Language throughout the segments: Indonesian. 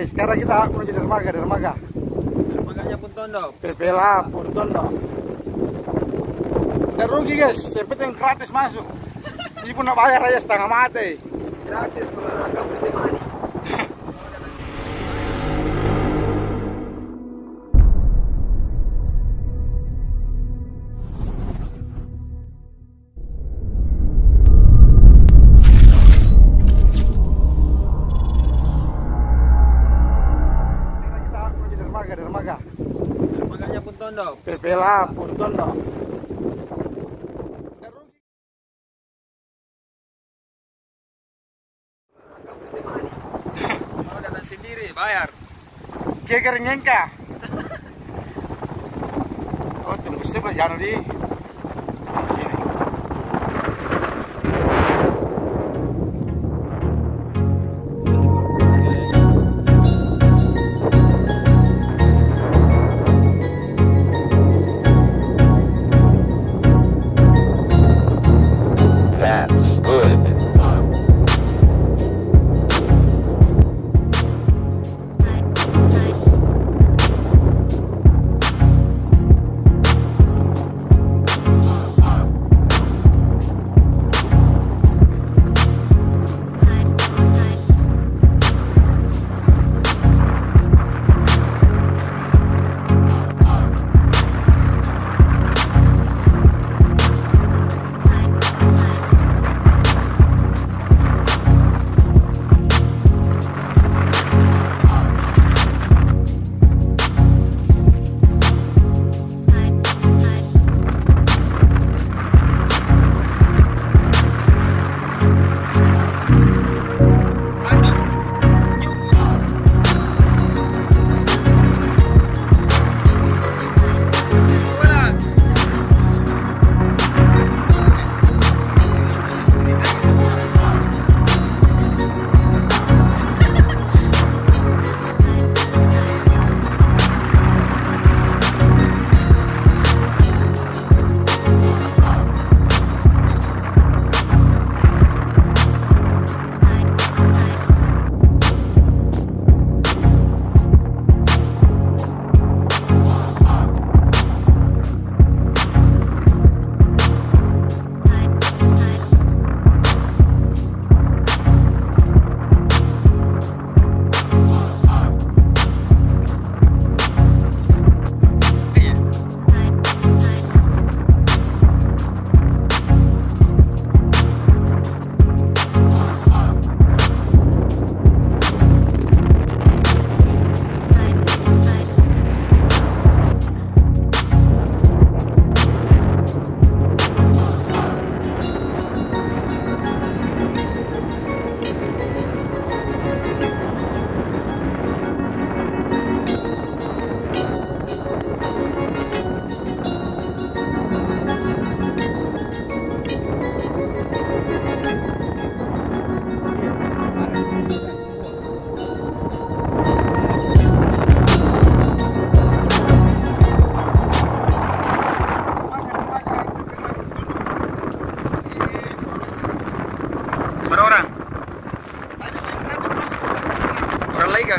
Sekarang kita menuju Dermaga. Dermaganya Puntondo. PPLH Puntondo. Udah rugi guys, yang penting gratis masuk. Ini pun nak bayar aja setengah mati. Gratis keluarga pribadi. Dermaga. Dermaganya Puntondo. PPLH Puntondo. Mau datang sendiri, bayar. Geger ngengka. Oh, tunggu sebelah jangan di sini. Keluarga.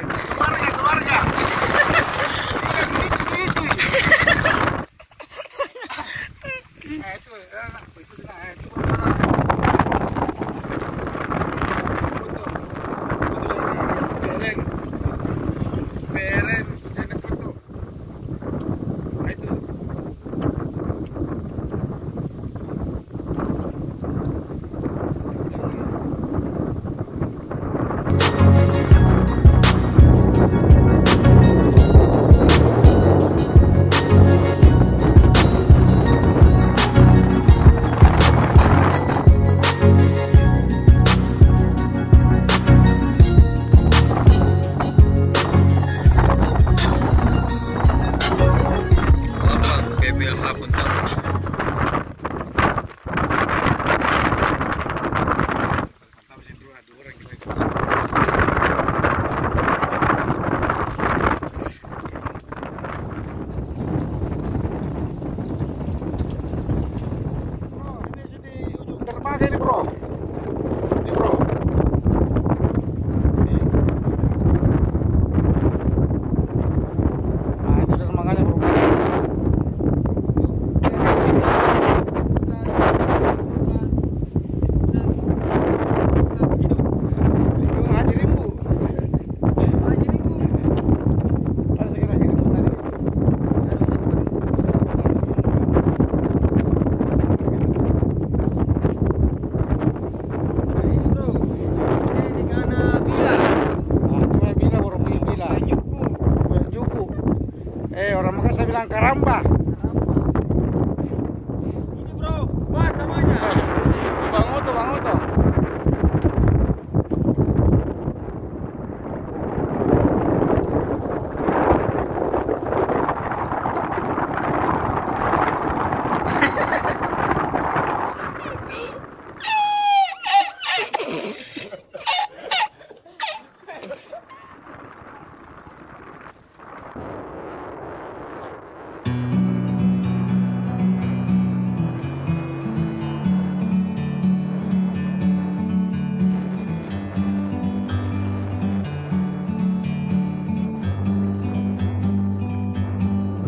Biasa bilang karamba. Ini bro, ban namanya. Bang Oto, Bang Oto.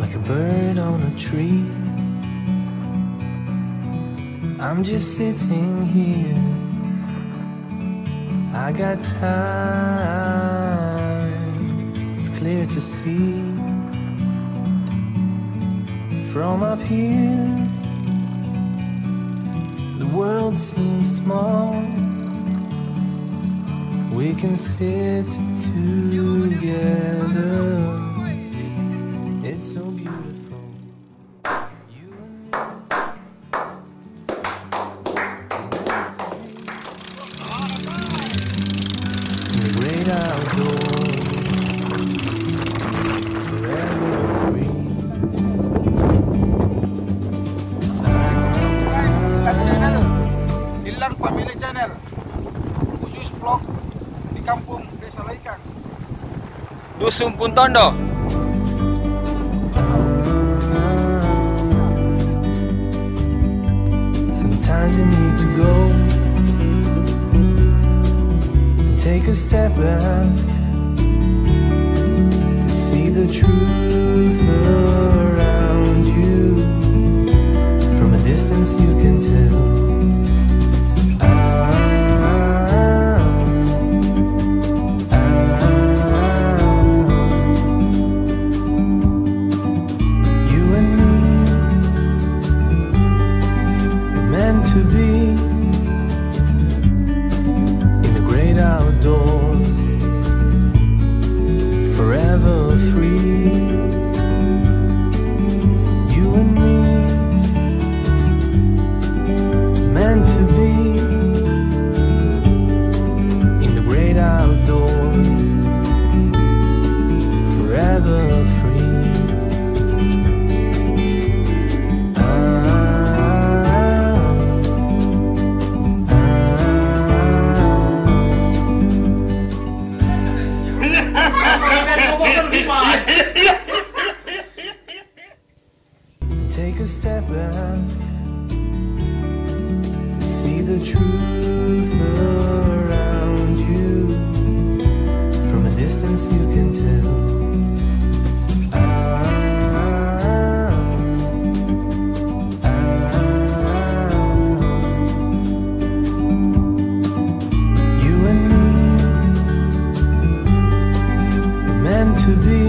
Like a bird on a tree, I'm just sitting here. I got time, it's clear to see. From up here, the world seems small. We can sit together. It's so beautiful. You and me. In the great outdoors, forever free. Hilang Family Channel. Khusus vlog di kampung Desa Laikang. Dusun Puntondo. Sometimes you need to go and take a step back to see the truth around you. From a distance you can tell. You and me were meant to be in the great outdoors, forever free. You and me meant to be in the great outdoors, forever free. Take a step back to see the truth around you. From a distance you can tell. You and me were meant to be